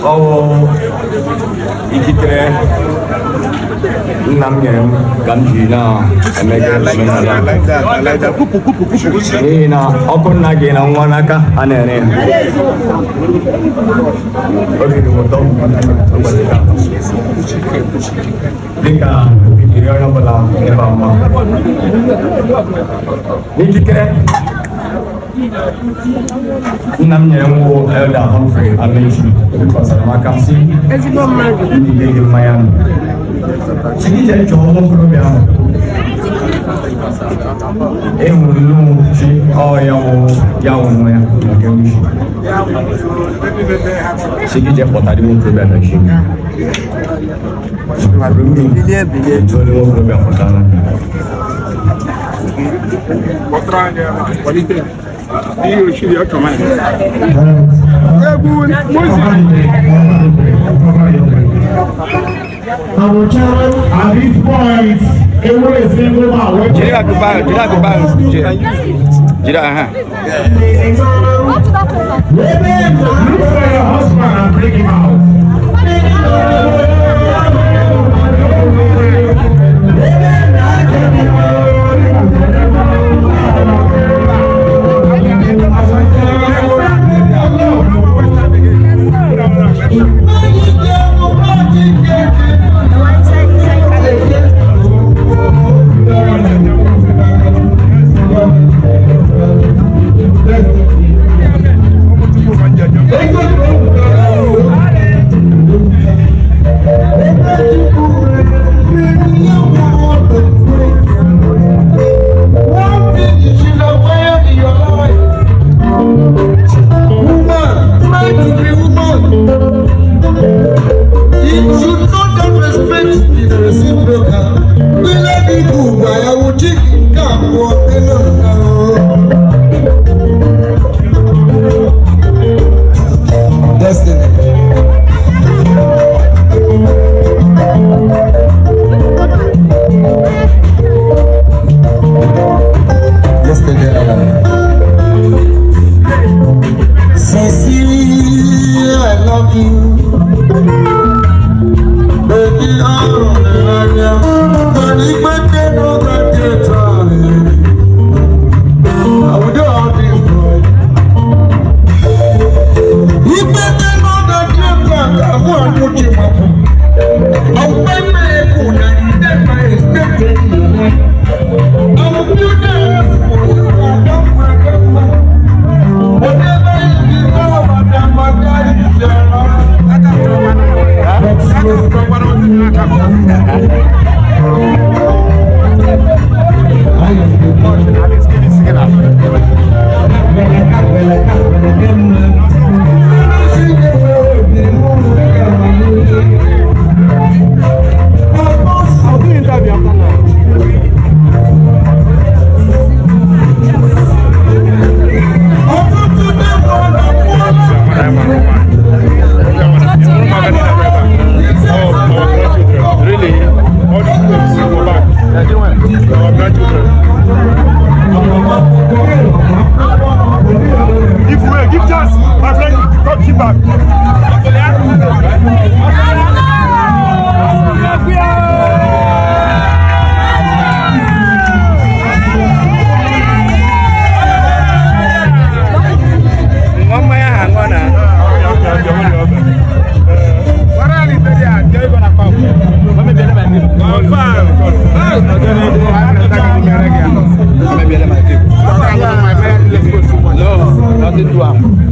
Oh, ikikere namnyem gamjina emege lemena ina okonna gena wanaka anene oke moto dika ikikere bala ebama ikikere namnyem elda Humphrey Amenchi because makamsi ni Miami sigi jomo program mulu si yawo moya ngemi sigi pota di mo program shi bilie to ni mo program pota na potranya qualité io ci dio comando Our channel at this point, it will single out. Jira go buy. Women, look for your husband and bring him out.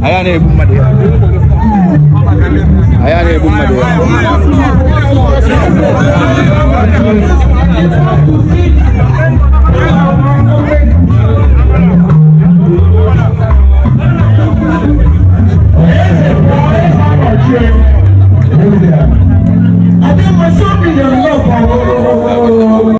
Ayane bumade.